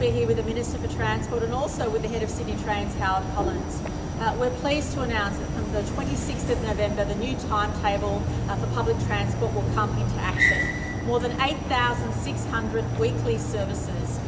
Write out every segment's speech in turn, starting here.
we're here with the Minister for Transport and also with the Head of Sydney Trains, Howard Collins. We're pleased to announce that from the 26th of November, the new timetable for public transport will come into action. More than 8,600 weekly services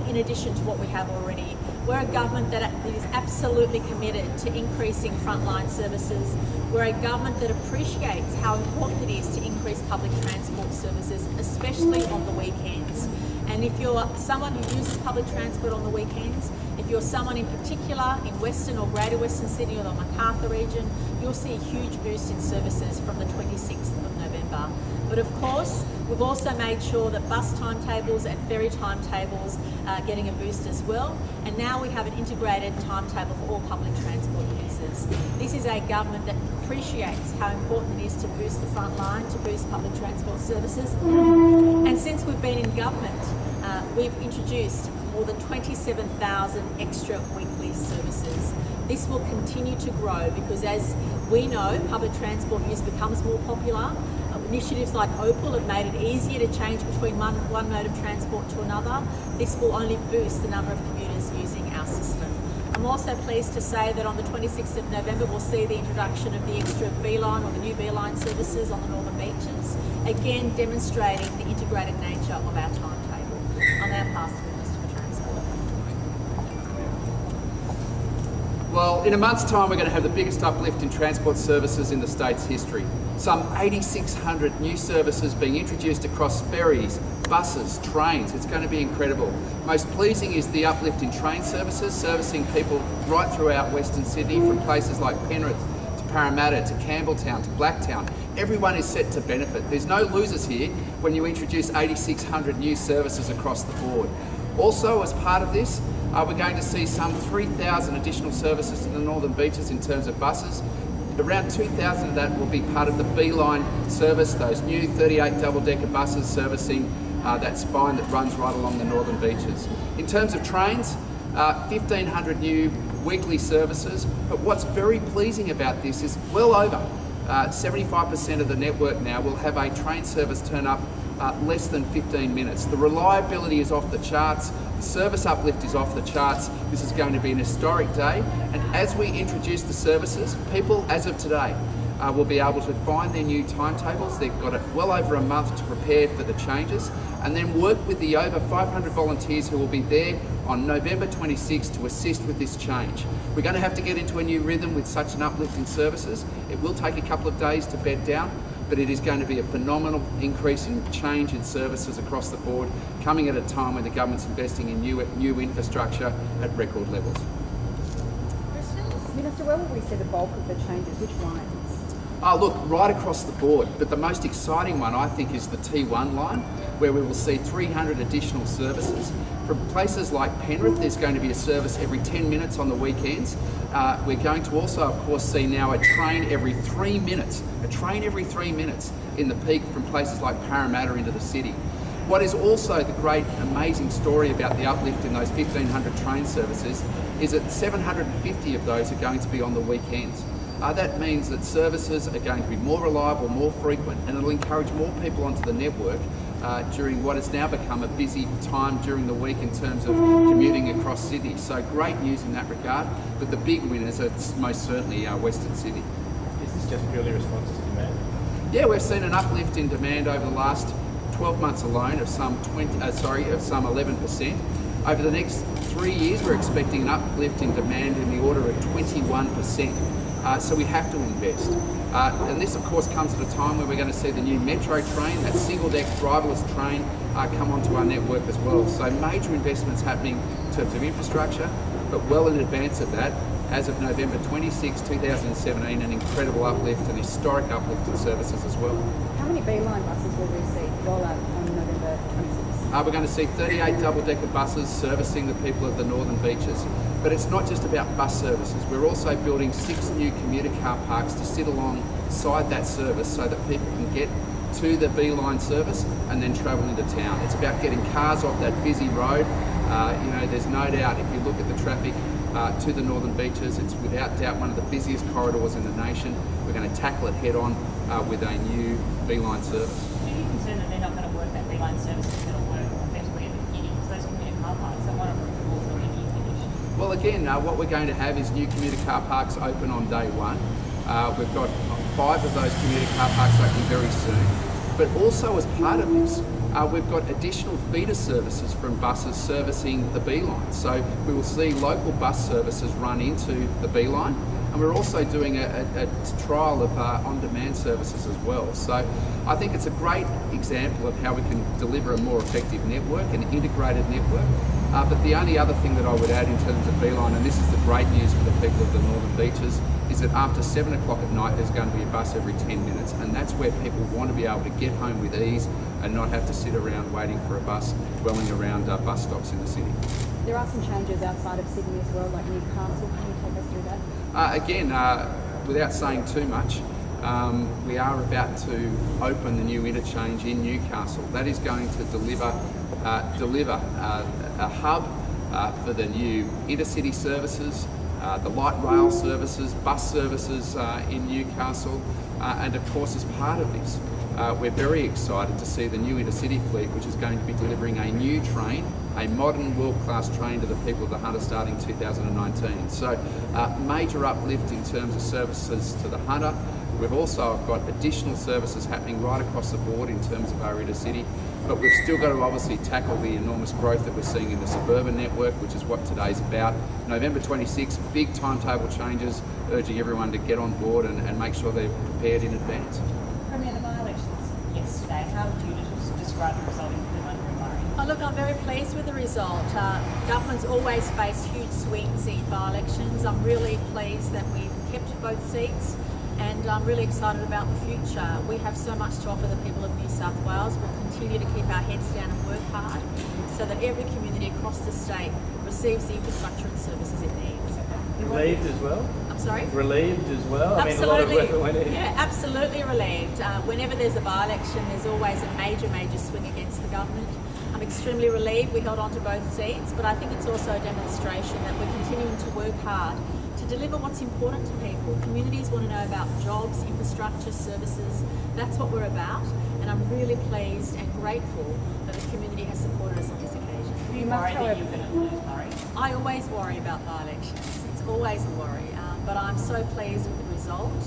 in addition to what we have already. We're a government that is absolutely committed to increasing frontline services. We're a government that appreciates how important it is to increase public transport services, especially on the weekends. And if you're someone who uses public transport on the weekends, if you're someone in particular in Western or Greater Western Sydney or the Macarthur region, you'll see a huge boost in services from the 26th of November. But of course, we've also made sure that bus timetables and ferry timetables are getting a boost as well. And now we have an integrated timetable for all public transport users. This is a government that appreciates how important it is to boost the front line, to boost public transport services. And since we've been in government, we've introduced more than 27,000 extra weekly services. This will continue to grow because, as we know, public transport use becomes more popular. Initiatives like Opal have made it easier to change between one mode of transport to another. This will only boost the number of commuters using our system. I'm also pleased to say that on the 26th of November we'll see the introduction of the extra B-line or the new B-line services on the Northern Beaches, again demonstrating the integrated nature of our timetable. I'll now pass to the Minister for Transport. Well, in a month's time we're going to have the biggest uplift in transport services in the state's history. Some 8,600 new services being introduced across ferries, buses, trains. It's going to be incredible. Most pleasing is the uplift in train services, servicing people right throughout Western Sydney from places like Penrith to Parramatta to Campbelltown to Blacktown. Everyone is set to benefit. There's no losers here when you introduce 8,600 new services across the board. Also, as part of this, we're going to see some 3,000 additional services to the Northern Beaches in terms of buses. Around 2,000 of that will be part of the B-line service, those new 38 double-decker buses servicing that spine that runs right along the Northern Beaches. In terms of trains, 1,500 new weekly services, but what's very pleasing about this is well over 75% of the network now will have a train service turn up less than 15 minutes. The reliability is off the charts, the service uplift is off the charts. This is going to be an historic day, and as we introduce the services, people as of today will be able to find their new timetables. They've got well over a month to prepare for the changes and then work with the over 500 volunteers who will be there on November 26 to assist with this change. We're going to have to get into a new rhythm with such an uplift in services. It will take a couple of days to bed down, but it is going to be a phenomenal increase in change in services across the board, coming at a time when the government's investing in new infrastructure at record levels. Minister, where will we see the bulk of the changes? Which lines? Look, right across the board, but the most exciting one I think is the T1 line, where we will see 300 additional services. From places like Penrith, there's going to be a service every 10 minutes on the weekends. We're going to also, of course, see now a train every 3 minutes, in the peak from places like Parramatta into the city. What is also the great, amazing story about the uplift in those 1,500 train services is that 750 of those are going to be on the weekends. That means that services are going to be more reliable, more frequent, and it'll encourage more people onto the network during what has now become a busy time during the week in terms of commuting across Sydney. So great news in that regard, but the big winners are most certainly Western Sydney. Is this just purely a response to demand? Yeah, we've seen an uplift in demand over the last 12 months alone of some 11%. Over the next 3 years, we're expecting an uplift in demand in the order of 21%. So we have to invest. And this, of course, comes at a time where we're going to see the new metro train, that single-deck driverless train, come onto our network as well. So major investments happening in terms of infrastructure, but well in advance of that, as of November 26, 2017, an incredible uplift, an historic uplift in services as well. How many B-line buses will we see roll out on November 26? We're going to see 38 double-decker buses servicing the people of the Northern Beaches. But it's not just about bus services. We're also building 6 new commuter car parks to sit alongside that service so that people can get to the B-line service and then travel into town. It's about getting cars off that busy road. There's no doubt if you look at the traffic to the Northern Beaches, it's without doubt one of the busiest corridors in the nation. We're going to tackle it head on with a new B-line service. Are you concerned that they're not going to work that B-line service is going to work effectively at the beginning because those commuter car parks are one of again, what we're going to have is new commuter car parks open on day one. We've got 5 of those commuter car parks opening very soon. But also as part of this, we've got additional feeder services from buses servicing the B line. So we will see local bus services run into the B line. And we're also doing a trial of on-demand services as well. So I think it's a great example of how we can deliver a more effective network, an integrated network. But the only other thing that I would add in terms of Beeline, and this is the great news for the people of the Northern Beaches, is that after 7 o'clock at night there's going to be a bus every 10 minutes, and that's where people want to be able to get home with ease and not have to sit around waiting for a bus, dwelling around bus stops in the city. There are some changes outside of Sydney as well, like Newcastle. Can you take us through that? Again, without saying too much, we are about to open the new interchange in Newcastle. That is going to deliver a hub for the new intercity services, the light rail services, bus services in Newcastle, and of course as part of this, we're very excited to see the new intercity fleet, which is going to be delivering a new train, a modern world-class train to the people of the Hunter starting 2019. So major uplift in terms of services to the Hunter. We've also got additional services happening right across the board in terms of our intercity, but we've still got to obviously tackle the enormous growth that we're seeing in the suburban network, which is what today's about. November 26, big timetable changes, urging everyone to get on board and make sure they're prepared in advance. Premier, the by-elections yesterday, how would you describe the result in Murray? Oh, look, I'm very pleased with the result. Governments always face huge swings in by-elections. I'm really pleased that we've kept both seats, and I'm really excited about the future. We have so much to offer the people of New South Wales. We'll continue to keep our heads down and work hard so that every community across the state receives the infrastructure and services it needs. Relieved as well? I'm sorry? Relieved as well? Absolutely. I mean, a lot of work went in. Yeah, absolutely relieved. Whenever there's a by-election, there's always a major swing against the government. I'm extremely relieved we held on to both seats, but I think it's also a demonstration that we're continuing to work hard to deliver what's important to people. Communities want to know about jobs, infrastructure, services. That's what we're about, and I'm really pleased and grateful that the community has supported us on this occasion. Do you worry that you're going to lose, Murray? I always worry about by-elections. It's always a worry, but I'm so pleased with the result,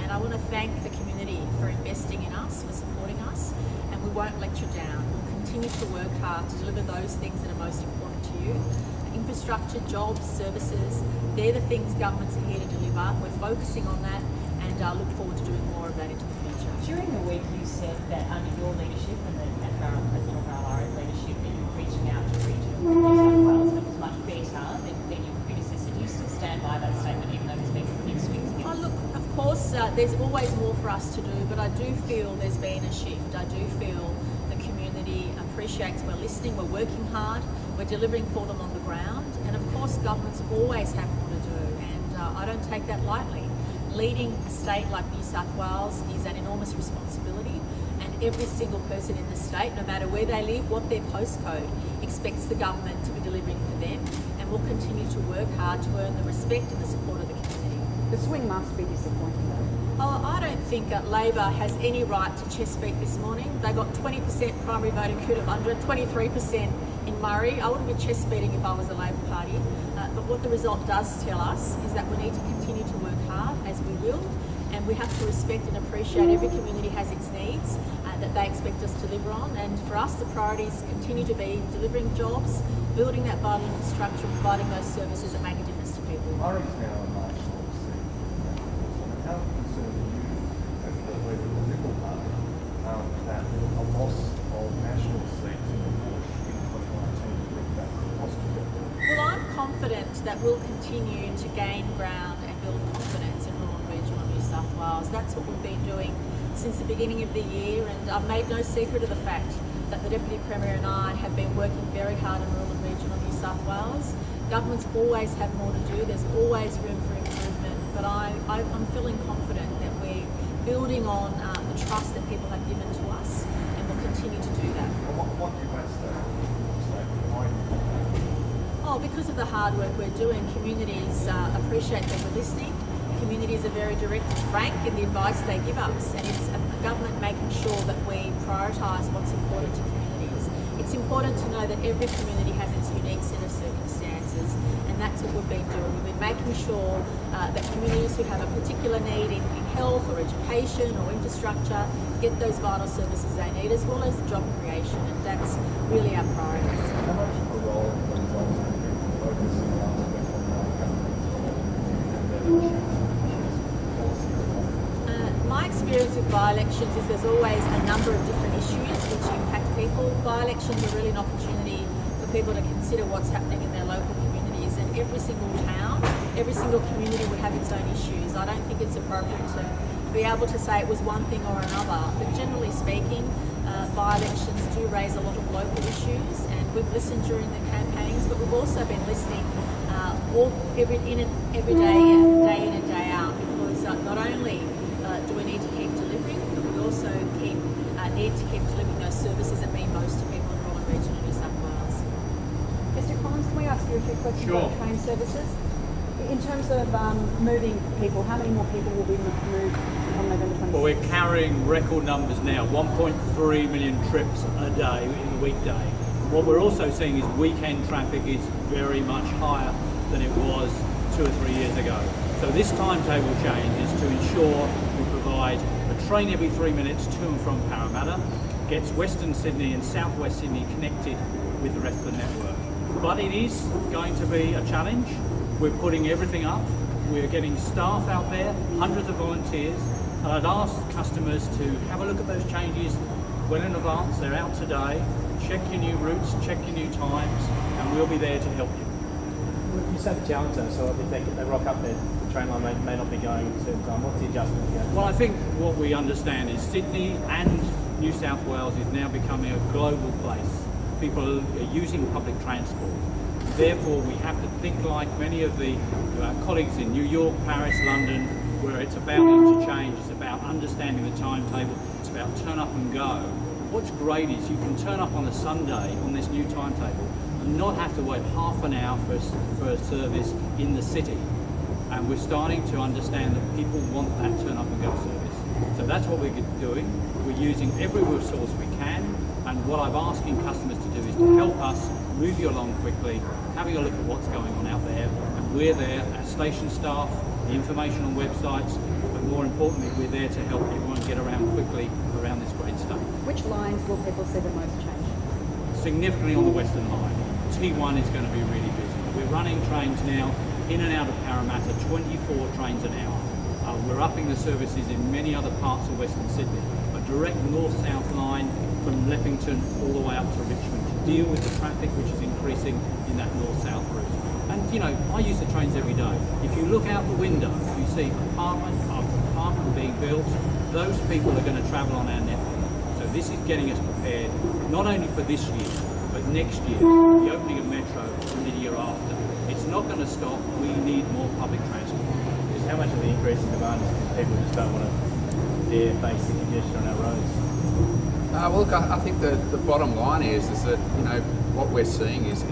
and I want to thank the community for investing in us, for supporting us, and we won't let you down. We'll continue to work hard to deliver those things that are most important to you. Infrastructure, jobs, services, they're the things governments are here to deliver. We're focusing on that, and I look forward to doing more of that into the future. During the week you said that under your leadership and President O'Reilly's leadership that you're reaching out to regional New South Wales and it was much better than your predecessor. Do you still stand by that statement even though there's been some big swings against? Oh, look, of course, there's always more for us to do, but I do feel there's been a shift. I do feel the community appreciates we're listening, we're working hard, we're delivering for them on the ground, and of course governments always have more to do, and I don't take that lightly. Leading a state like New South Wales is an enormous responsibility, and every single person in the state, no matter where they live, what their postcode, expects the government to be delivering for them, and we'll continue to work hard to earn the respect and the support of the community. The swing must be disappointing though. Oh, I don't think Labor has any right to chest beat this morning. They got 20% primary vote in Cootamundra, 23% in Murray. I wouldn't be chest beating if I was a Labor Party. But what the result does tell us is that we need to continue to work hard, as we will, and we have to respect and appreciate every community has its needs that they expect us to deliver on. And for us, the priorities continue to be delivering jobs, building that vital infrastructure, and providing those services that make a difference to people. Murray's now a national seat. How concerned are you as the leader of the Liberal Party that a loss of national seats in the bush in 2019 would bring back the possible? Well, I'm confident that we'll continue to gain ground and build confidence in rural and regional New South Wales. That's what we've been doing since the beginning of the year, and I've made no secret of the fact that the Deputy Premier and I have been working very hard in rural and regional New South Wales. Governments always have more to do, there's always room for improvement, but I'm feeling confident that we're building on the trust that people have given to us, and we'll continue to do that. Well, what do you base that statement on? Oh, because of the hard work we're doing, communities appreciate that we're listening. Communities are very direct and frank in the advice they give us, and it's a government making sure that we prioritise what's important to communities. It's important to know that every community has its unique set of circumstances, and that's what we've been doing. We've been making sure that communities who have a particular need in health or education or infrastructure get those vital services they need, as well as job creation, and that's really our priorities. How much of a role plays also in focusing on My experience with by-elections is there's always a number of different issues which impact people. By-elections are really an opportunity for people to consider what's happening in their local communities, and every single town, every single community would have its own issues. I don't think it's appropriate to be able to say it was one thing or another, but generally speaking, by-elections do raise a lot of local issues, and we've listened during the campaigns, but we've also been listening every day in and day out, because not only do we need to keep delivering, but we also need to keep delivering those services that mean most to people in rural and regional New South Wales. Mr Collins, can we ask you a few questions Sure. about train services? In terms of moving people, how many more people will be moved on November 26th? Well, we're carrying record numbers now, 1.3 million trips a day in a weekday. What we're also seeing is weekend traffic is very much higher than it was 2 or 3 years ago. So this timetable change is to ensure we provide a train every 3 minutes to and from Parramatta, gets Western Sydney and South West Sydney connected with the rest of the network. But it is going to be a challenge. We're putting everything up. We're getting staff out there, hundreds of volunteers. And I'd ask customers to have a look at those changes well in advance. They're out today. Check your new routes, check your new times, and we'll be there to help you. You said the challenge though, so if they rock up there, the train line may not be going at a certain time. What's the adjustment here? Well, I think what we understand is Sydney and New South Wales is now becoming a global place. People are using public transport. Therefore, we have to think like many of our colleagues in New York, Paris, London, where it's about interchange, it's about understanding the timetable, it's about turn up and go. What's great is you can turn up on a Sunday on this new timetable and not have to wait half an hour for a service in the city. And we're starting to understand that people want that turn up and go service. So that's what we're doing. We're using every resource we can, and what I'm asking customers to do is to help us move you along quickly, having a look at what's going on out there, and we're there as station staff, the information on websites, but more importantly, we're there to help everyone get around quickly around this great state. Which lines will people see the most change? Significantly on the Western Line. T1 is going to be really busy. We're running trains now in and out of Parramatta, 24 trains an hour. We're upping the services in many other parts of Western Sydney. A direct north-south line from Leppington all the way up to Richmond to deal with the traffic which is increasing in that north-south route. And you know, I use the trains every day. If you look out the window, you see apartment after apartment being built. Those people are going to travel on our network. So this is getting us prepared, not only for this year, but next year, the opening of Metro, and the year after. It's not going to stop. We need more public transport. Just how much of the increase in demand is because people just don't want to dare face the congestion on our roads? Well, look, I think the bottom line is that, you know, what we're seeing is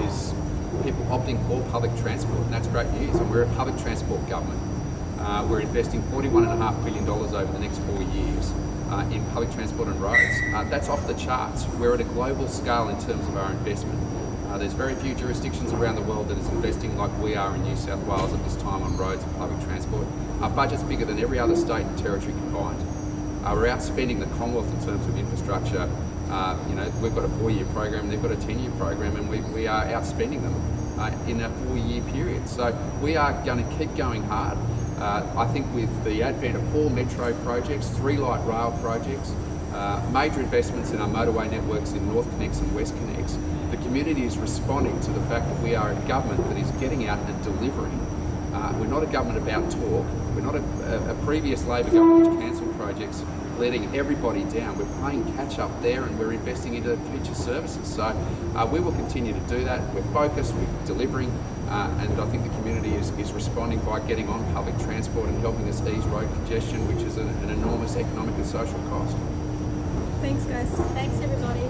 people opting for public transport, and that's great news. And we're a public transport government. We're investing $41.5 billion over the next 4 years in public transport and roads. That's off the charts. We're at a global scale in terms of our investment. There's very few jurisdictions around the world that is investing like we are in New South Wales at this time on roads and public transport. Our budget's bigger than every other state and territory combined. We're outspending the Commonwealth in terms of infrastructure. You know, we've got a 4-year program, they've got a 10-year program, and we are outspending them in a 4-year period. So we are going to keep going hard. I think with the advent of 4 metro projects, 3 light rail projects, major investments in our motorway networks in North Connects and West Connects, the community is responding to the fact that we are a government that is getting out and delivering. We're not a government about talk. We're not a previous Labor government which cancelled projects, letting everybody down. We're playing catch up there, and we're investing into future services. So we will continue to do that. We're focused, we're delivering, and I think the community is responding by getting on public transport and helping us ease road congestion, which is an enormous economic and social cost. Thanks, guys. Thanks, everybody.